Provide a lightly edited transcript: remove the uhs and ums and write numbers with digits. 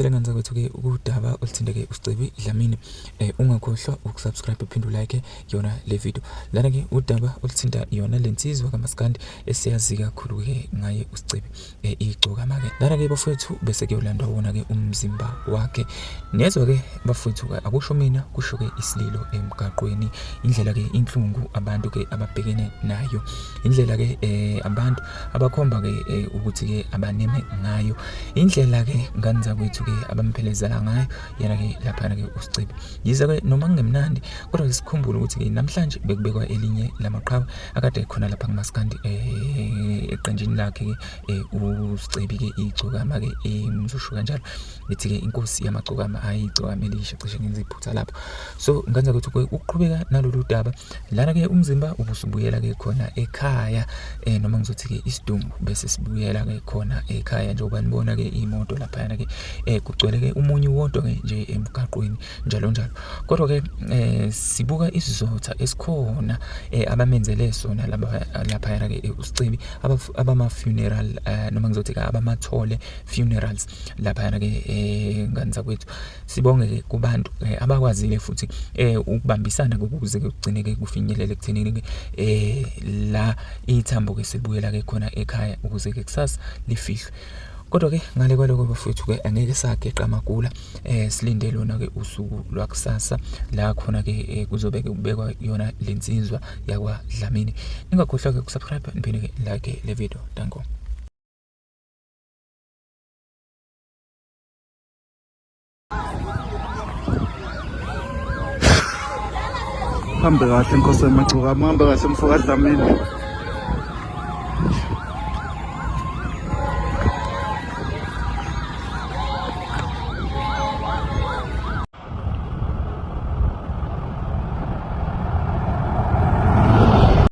Siyamukela ngani zakwethu-ke ukudaba oluthinte-ke uSicebi Dlamini. Ungakhohlwa ukusubscribe uphinde ulike yona le video. Lana-ke udaba oluthinta yona le nsizwa kaMaskandi esiyazi kakhulu-ke ngaye uSicebi igcokama-ke. Lana-ke bafowethu bese kuyolandwa wona-ke umzimba wakhe. Nezwa-ke bafowethu-ke akusho mina kusho-ke isililo emgaqweni. Indlela-ke inhlungu abantu-ke ababhekene nayo. Indlela-ke abantu abakhomba-ke ukuthi-ke abaneme ngayo. Indlela-ke ngani zakwethu-ke abamphelezela ngayo yena-ke laphana-ke uSicebi. Yize-ke noma kungemnandi kodwa sikhumbule ukuthi-ke namhlanje bekubekwa elinye lamaqhawe akade khona lapha kuMaskandi eqenjini lakhe-ke uSicebi-ke igcokama-ke ngizosho kanjalo lithi-ke inkosi yamagcokama igcokama elisha cishe ngenza iphutha lapho. So ngani zakwethu-ke ukuqhubeka nalolu daba lana-ke umzimba ubusubuyela-ke khona ekhaya noma ngizothi-ke isidumbu bese sibuyela-ke khona ekhaya njengoba nibona-ke imoto laphayana-ke kugcwele-ke umunye wodwa-ke nje emgaqweni njalo njalo. Kodwa-ke sibuka isizotha esikhona abamenzele sona laphayana-ke uSicebi abama-funeral noma ngizothi-ke abamathole funerals laphayana-ke ngani zakwethu. Sibonge-ke kubantu abakwazile futhi ukubambisana ukuze-ke kugcine-ke kufinyelele ekuthenini-ke la ithambo-ke selibuyela-ke khona ekhaya ukuze-ke kusasa lifihlwe. Kodwa-ke ngale kwaloko bafowethu-ke angeke sageqa amagula. Silinde lona-ke usuku lwakusasa la khona-ke kuzobe kubekwa yona le nsizwa yakwaDlamini. Ningakhohlwa-ke ukusubscribe niphinde-ke like le video. Danko. Hambe kahle Nkosi yamagcokama, hambe kahle mfoka Dlamini.